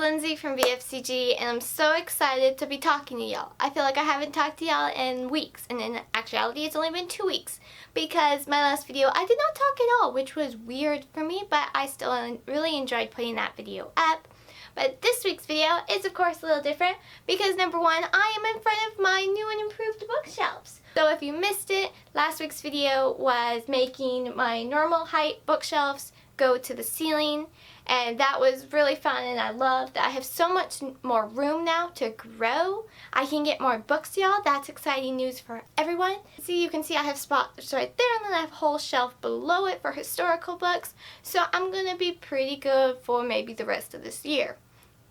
Lindsay from VFCG, and I'm so excited to be talking to y'all. I feel like I haven't talked to y'all in weeks, and in actuality it's only been 2 weeks because my last video I did not talk at all, which was weird for me, but I still really enjoyed putting that video up. But this week's video is of course a little different because number one, I am in front of my new and improved bookshelves. So if you missed it, last week's video was making my normal height bookshelves go to the ceiling, and that was really fun, and I love that I have so much more room now to grow. I can get more books, y'all. That's exciting news for everyone. See, you can see I have spots right there, and then I have a whole shelf below it for historical books, so I'm gonna be pretty good for maybe the rest of this year.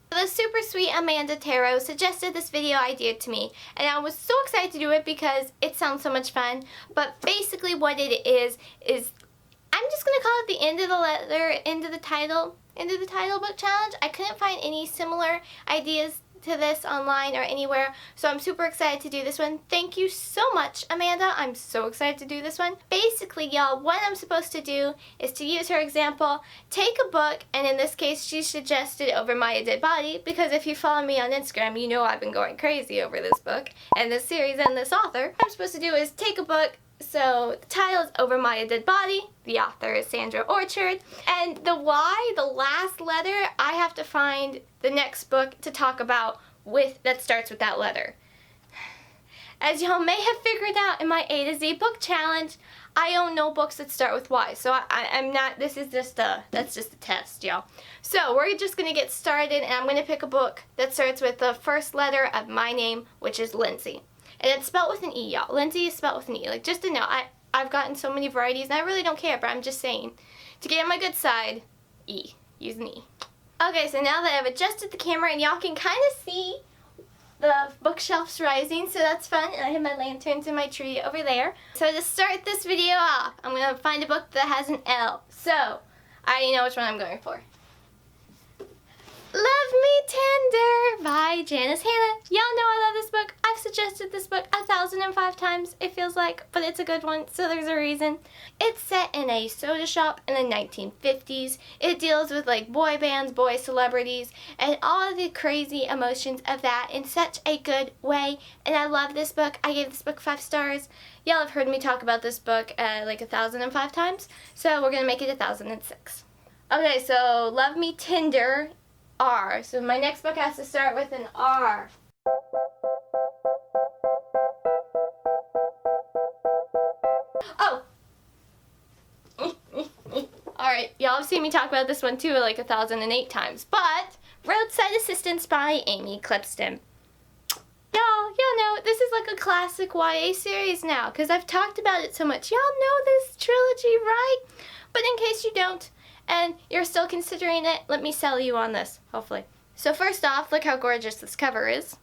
The super sweet Amanda Tarot suggested this video idea to me, and I was so excited to do it because it sounds so much fun. But basically what it is I'm just going to call it the end of the letter, end of the title book challenge. I couldn't find any similar ideas to this online or anywhere, so I'm super excited to do this one. Thank you so much, Amanda. I'm so excited to do this one. Basically, y'all, what I'm supposed to do is to use her example, take a book, and in this case, she suggested Over My Dead Body, because if you follow me on Instagram, you know I've been going crazy over this book and this series and this author. What I'm supposed to do is take a book. So the title is Over My Dead Body, the author is Sandra Orchard, and the Y, the last letter, I have to find the next book to talk about that starts with that letter. As y'all may have figured out in my A to Z book challenge, I own no books that start with Y, so I'm not, that's just a test, y'all. So we're just going to get started, and I'm going to pick a book that starts with the first letter of my name, which is Lindsey. And it's spelled with an E, y'all. Lindsey is spelled with an E. Like, just to know, I've gotten so many varieties, and I really don't care, but I'm just saying. To get on my good side, E. Use an E. Okay, so now that I've adjusted the camera, and y'all can kind of see the bookshelves rising, so that's fun. And I have my lanterns in my tree over there. So to start this video off, I'm going to find a book that has an L. So, I already know which one I'm going for. Love Me Tender by Janice Hannah. Y'all know I love this book. I've suggested this book 1,005 times, it feels like, but it's a good one, so there's a reason. It's set in a soda shop in the 1950s. It deals with like boy bands, boy celebrities, and all of the crazy emotions of that in such a good way, and I love this book. I gave this book 5 stars. Y'all have heard me talk about this book like 1,005 times, so we're going to make it 1,006. Okay, so Love Me Tender, R. So my next book has to start with an R. Oh! Alright, y'all have seen me talk about this one too like 1,008 times, but Roadside Assistance by Amy Clipston. Y'all know, this is like a classic YA series now, because I've talked about it so much. Y'all know this trilogy, right? But in case you don't, and you're still considering it, let me sell you on this, hopefully. So first off, look how gorgeous this cover is.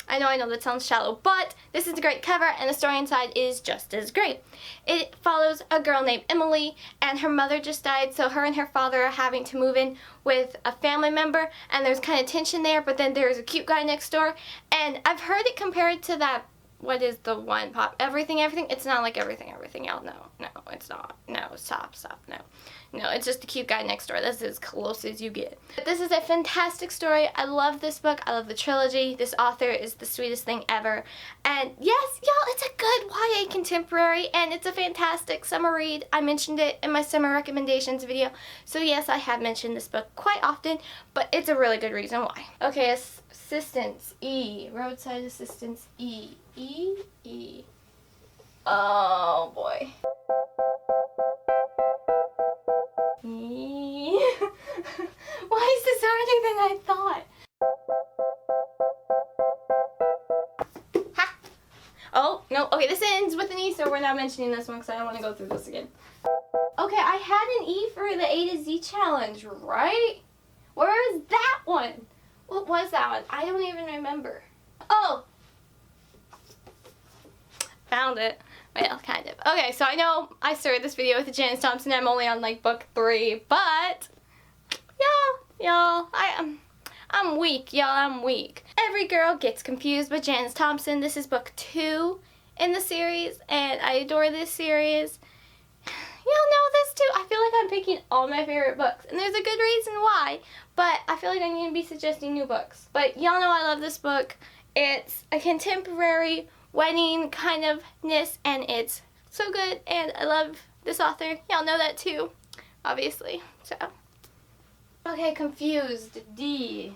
I know that sounds shallow, but this is a great cover, and the story inside is just as great. It follows a girl named Emily, and her mother just died, so her and her father are having to move in with a family member, and there's kind of tension there, but then there's a cute guy next door, and I've heard it compared to that, what is the one pop, Everything? It's not like Everything, y'all. No, it's not. No, stop, no. No, it's just the cute guy next door. That's as close as you get. But this is a fantastic story. I love this book. I love the trilogy. This author is the sweetest thing ever. And yes, y'all, it's a good YA contemporary, and it's a fantastic summer read. I mentioned it in my summer recommendations video. So yes, I have mentioned this book quite often, but it's a really good reason why. Okay, Assistance, E. Roadside Assistance, E. E. Oh, boy. Why is this harder than I thought? Ha! Oh, no. Okay, this ends with an E, so we're not mentioning this one because I don't want to go through this again. Okay, I had an E for the A to Z challenge, right? Where is that one? What was that one? I don't even remember. Oh! Found it. Well, kind of. Okay, so I know I started this video with Janice Thompson. I'm only on like book 3, but y'all, I'm weak, y'all. I'm weak. Every Girl Gets Confused by Janice Thompson. This is book 2 in the series, and I adore this series. Y'all know this too. I feel like I'm picking all my favorite books, and there's a good reason why, but I feel like I need to be suggesting new books. But y'all know I love this book. It's a contemporary wedding kind of-ness, and it's so good, and I love this author. Y'all know that too, obviously. So, okay, confused. D.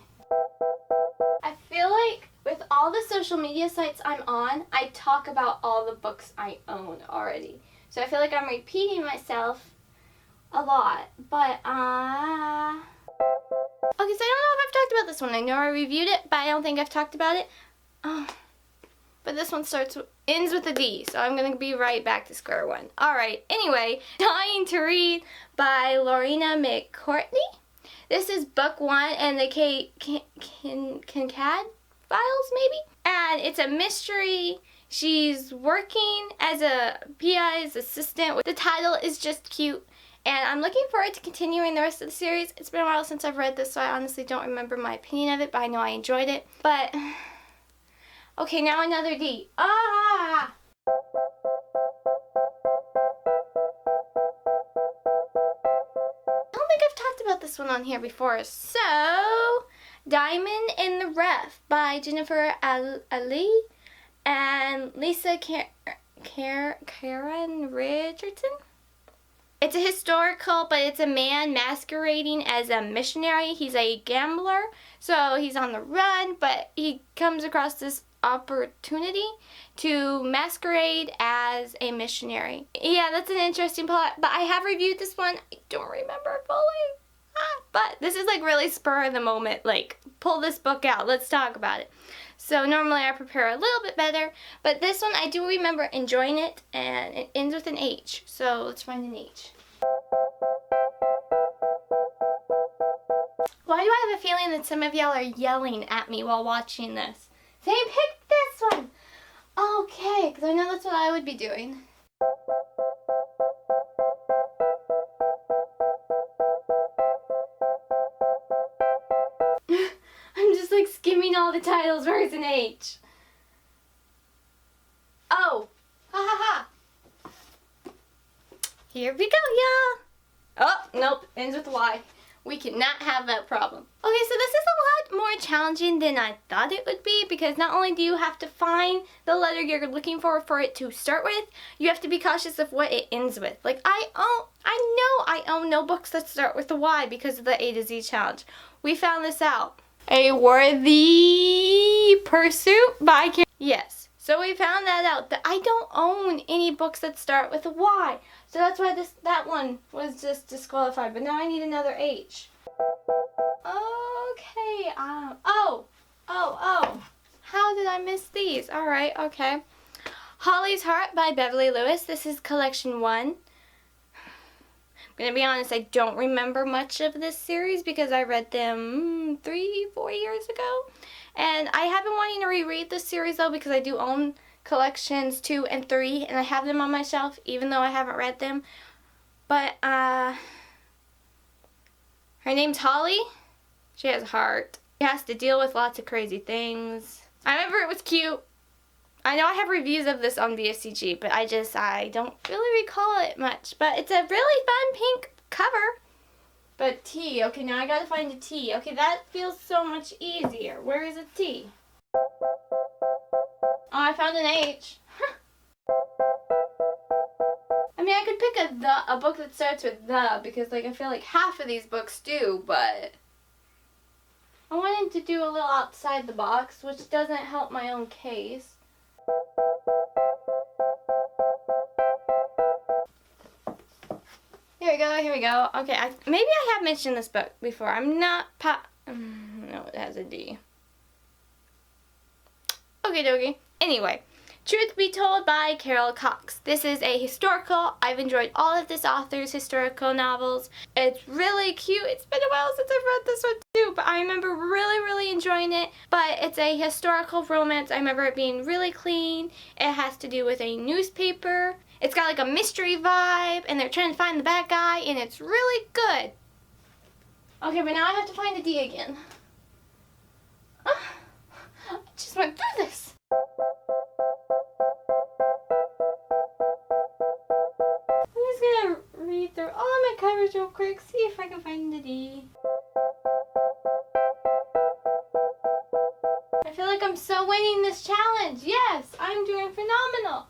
I feel like with all the social media sites I'm on, I talk about all the books I own already. So I feel like I'm repeating myself a lot. But, okay, so I don't know if I've talked about this one. I know I reviewed it, but I don't think I've talked about it. Oh. But this one ends with a D, so I'm going to be right back to square one. Alright, anyway, Dying to Read by Lorena McCourtney. This is book 1 and the Kincaid Files, maybe? And it's a mystery. She's working as a PI's assistant. The title is just cute. And I'm looking forward to continuing the rest of the series. It's been a while since I've read this, so I honestly don't remember my opinion of it, but I know I enjoyed it. But, okay, now another D. Ah! About this one on here before. So, Diamond in the Rough by Jennifer Ali and Lisa Karen Richardson. It's a historical, but it's a man masquerading as a missionary. He's a gambler, so he's on the run, but he comes across this opportunity to masquerade as a missionary. Yeah, that's an interesting plot, but I have reviewed this one. I don't remember it fully. But this is like really spur of the moment, like pull this book out, let's talk about it. So normally I prepare a little bit better, but this one I do remember enjoying it, and it ends with an H. So let's find an H. Why do I have a feeling that some of y'all are yelling at me while watching this? Say pick this one! Okay, because I know that's what I would be doing. I'm just like skimming all the titles. Where's an H? Oh! Ha ha ha! Here we go, y'all! Oh, nope. Ends with Y. We cannot have that problem. Okay, so this is a lot more challenging than I thought it would be, because not only do you have to find the letter you're looking for it to start with, you have to be cautious of what it ends with. Like, I know I own no books that start with a Y because of the A to Z challenge. We found this out. A Worthy Pursuit by Karen. Yes. So we found that out, that I don't own any books that start with a Y. So that's why that one was just disqualified. But now I need another H. Okay. Oh. How did I miss these? Alright, okay. Holly's Heart by Beverly Lewis. This is collection 1. I'm going to be honest, I don't remember much of this series because I read them 3-4 years ago. And I have been wanting to reread this series though, because I do own collections 2 and 3, and I have them on my shelf even though I haven't read them. But her name's Holly. She has a heart. She has to deal with lots of crazy things. I remember it was cute. I know I have reviews of this on VSCG, but I don't really recall it much. But it's a really fun pink cover. But T. Okay, now I gotta find a T. Okay, that feels so much easier. Where is a T? Oh, I found an H. I mean, I could pick a book that starts with the, because like I feel like half of these books do, but I wanted to do a little outside the box, which doesn't help my own case. Here we go. Okay, maybe I have mentioned this book before. I'm not no, it has a D. Okay, dokie. Anyway, Truth Be Told by Carol Cox. This is a historical. I've enjoyed all of this author's historical novels. It's really cute. It's been a while since I've read this one too, but I remember really enjoying it. But it's a historical romance. I remember it being really clean. It has to do with a newspaper. It's got like a mystery vibe, and they're trying to find the bad guy, and it's really good. Okay, but now I have to find a D again. I just went through this. I'm just gonna read through all covers real quick, see if I can find the D. I feel like I'm so winning this challenge. Yes, I'm doing phenomenal.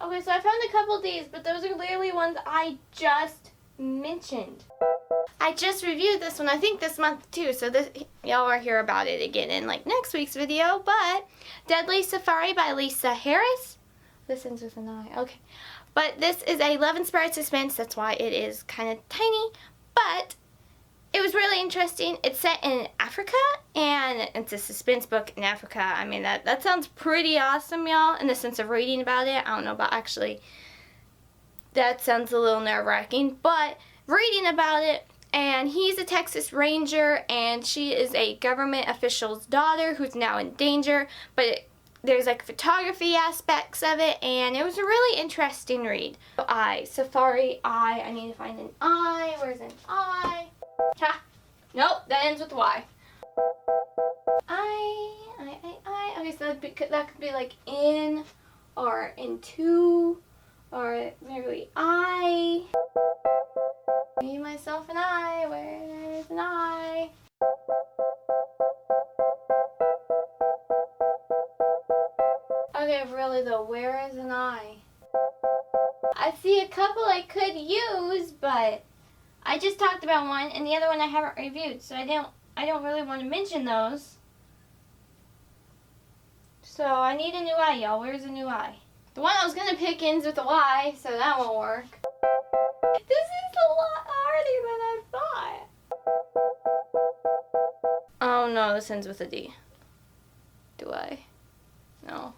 Okay, so I found a couple D's, but those are literally ones I just mentioned. I just reviewed this one, I think this month too, so this y'all will hear about it again in like next week's video, but Deadly Safari by Lisa Harris. This ends with an I, okay. But this is a love-inspired suspense, that's why it is kind of tiny, but it was really interesting. It's set in Africa, and it's a suspense book in Africa. I mean, that sounds pretty awesome, y'all, in the sense of reading about it. I don't know about actually, that sounds a little nerve-wracking, but reading about it, and he's a Texas Ranger, and she is a government official's daughter who's now in danger, but there's like photography aspects of it, and it was a really interesting read. Safari, I need to find an I. Where's an I? Ha! Nope, that ends with Y. I. Okay, so that could be like in, or into, or maybe I. Me, myself, and I. Where's an I? Okay, really though, where is an I? I see a couple I could use, but I just talked about one, and the other one I haven't reviewed, so I don't really want to mention those. So I need a new I, y'all. Where's a new I? The one I was gonna pick ends with a Y, so that won't work. This is a lot harder than I thought. Oh no, this ends with a D. Do I? No.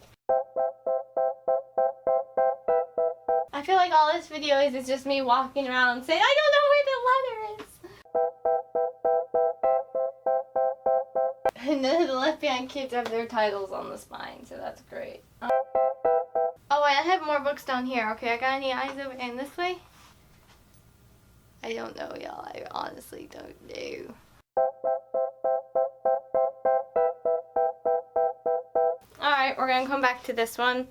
I feel like all this video is just me walking around saying, I don't know where the letter is. And none of the Left Behind kids have their titles on the spine, so that's great. Oh wait, I have more books down here. Okay, I got any eyes over there this way? I don't know, y'all. I honestly don't know. Alright, we're gonna come back to this one.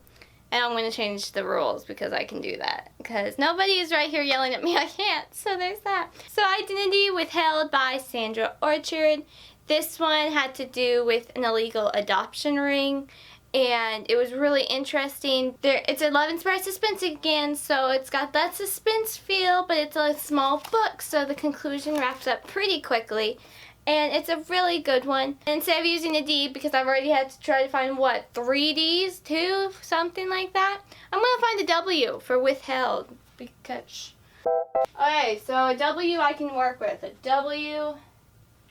And I'm going to change the rules because I can do that. Because nobody is right here yelling at me. I can't. So there's that. So Identity Withheld by Sandra Orchard. This one had to do with an illegal adoption ring. And it was really interesting. It's a love-inspired suspense again. So it's got that suspense feel. But it's a small book. So the conclusion wraps up pretty quickly. And it's a really good one. And instead of using a D, because I've already had to try to find, what, 3 Ds? 2? Something like that? I'm going to find a W for withheld. Because... Okay, so a W I can work with. A W...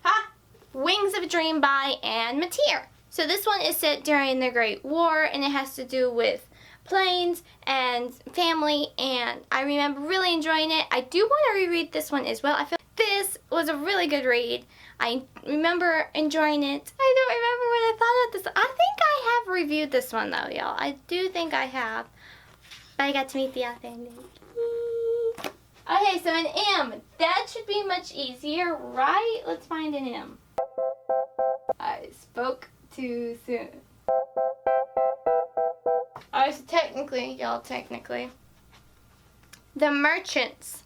Ha! Wings of a Dream by Anne Mateer. So this one is set during the Great War, and it has to do with planes and family, and I remember really enjoying it. I do want to reread this one as well. I feel this was a really good read. I remember enjoying it. I don't remember what I thought of this. I think I have reviewed this one though, y'all. I do think I have. But I got to meet the author. Okay, so an M. That should be much easier, right? Let's find an M. I spoke too soon. Alright, so technically, y'all, The Merchant's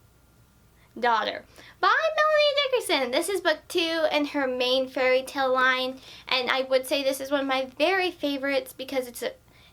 Daughter by Melanie Dickerson. This is book 2 in her main fairy tale line, and I would say this is one of my very favorites because it's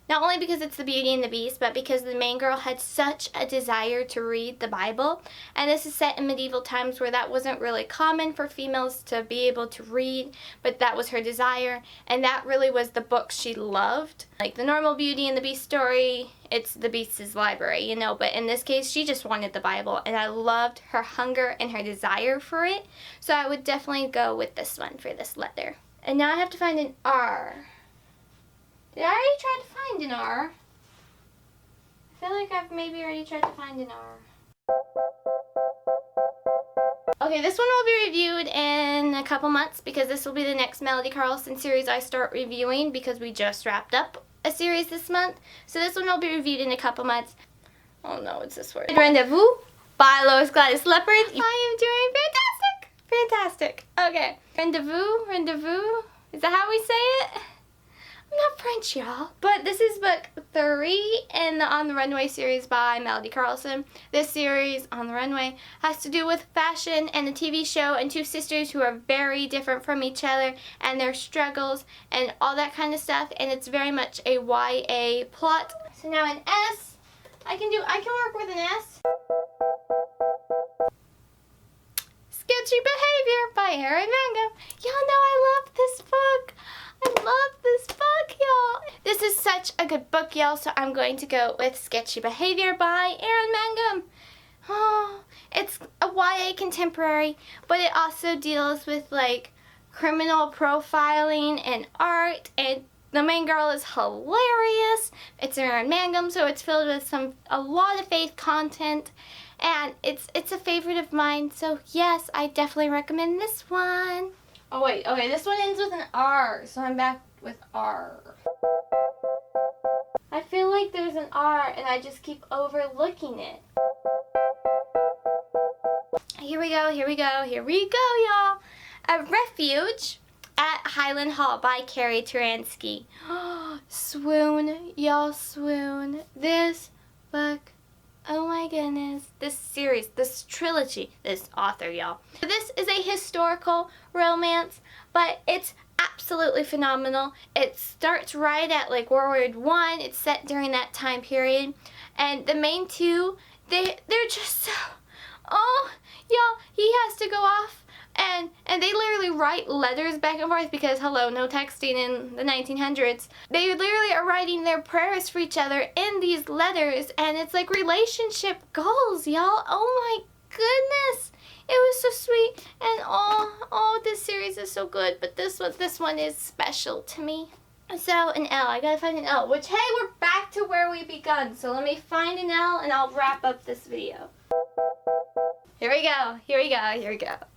not only because it's the Beauty and the Beast, but because the main girl had such a desire to read the Bible. And this is set in medieval times where that wasn't really common for females to be able to read, but that was her desire, and that really was the book she loved. Like the normal Beauty and the Beast story, it's the Beast's library, you know, but in this case, she just wanted the Bible, and I loved her hunger and her desire for it, so I would definitely go with this one for this letter. And now I have to find an R. Did I already try to find an R? I feel like I've maybe already tried to find an R. Okay, this one will be reviewed in a couple months because this will be the next Melody Carlson series I start reviewing because we just wrapped up a series this month. So this one will be reviewed in a couple months. Oh no, it's this word. Rendezvous by Lois Gladys Leopard. I am doing fantastic. Fantastic. Okay. Rendezvous. Is that how we say it? I'm not French, y'all. But this is book 3 in the On the Runway series by Melody Carlson. This series, On the Runway, has to do with fashion and a TV show and two sisters who are very different from each other and their struggles and all that kind of stuff. And it's very much a YA plot. So now an S. I can work with an S. Sketchy Behavior by Erin Mangum. Y'all know I love this book. I love this book, y'all. This is such a good book, y'all, so I'm going to go with Sketchy Behavior by Erin Mangum. Oh, it's a YA contemporary, but it also deals with, like, criminal profiling and art, and the main girl is hilarious. It's Erin Mangum, so it's filled with a lot of faith content, and it's a favorite of mine, so yes, I definitely recommend this one. Oh wait, okay, this one ends with an R, so I'm back with R. I feel like there's an R and I just keep overlooking it. Here we go, y'all. A Refuge at Highland Hall by Carrie Taransky. Swoon, y'all, swoon. This book, oh my goodness. This series, this trilogy, this author, y'all. This is a historical romance, but it's absolutely phenomenal. It starts right at like World War I. It's set during that time period. And the main two, they're just so, oh, y'all, he has to go off. And they literally write letters back and forth because, hello, no texting in the 1900s. They literally are writing their prayers for each other in these letters, and it's like relationship goals, y'all. Oh my goodness. It was so sweet, and oh, this series is so good, but this one is special to me. So, an L. I gotta find an L, which, hey, we're back to where we begun. So let me find an L, and I'll wrap up this video. Here we go.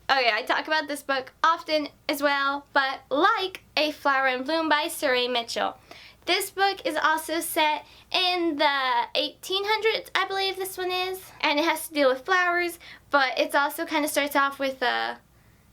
Okay, I talk about this book often as well, but like A Flower in Bloom by Suri Mitchell. This book is also set in the 1800s, I believe this one is, and it has to deal with flowers, but it also kind of starts off with a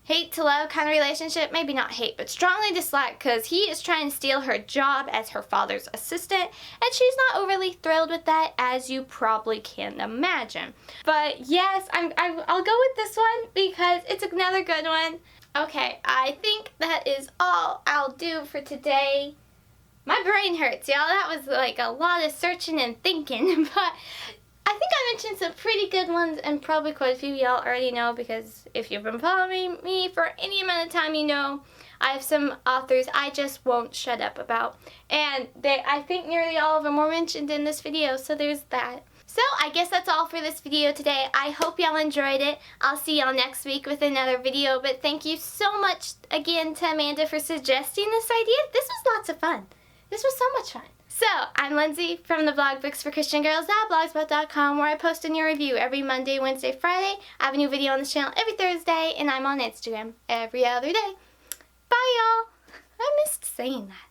hate to love kind of relationship. Maybe not hate, but strongly dislike, because he is trying to steal her job as her father's assistant, and she's not overly thrilled with that, as you probably can imagine. But yes, I'll go with this one because it's another good one. Okay, I think that is all I'll do for today. My brain hurts, y'all. That was like a lot of searching and thinking, but I think I mentioned some pretty good ones, and probably quite a few y'all already know, because if you've been following me for any amount of time, you know I have some authors I just won't shut up about. And I think nearly all of them were mentioned in this video, so there's that. So I guess that's all for this video today. I hope y'all enjoyed it. I'll see y'all next week with another video, but thank you so much again to Amanda for suggesting this idea. This was lots of fun. This was so much fun. So, I'm Lindsay from the blog booksforchristiangirls.blogspot.com, where I post a new review every Monday, Wednesday, Friday. I have a new video on this channel every Thursday, and I'm on Instagram every other day. Bye, y'all. I missed saying that.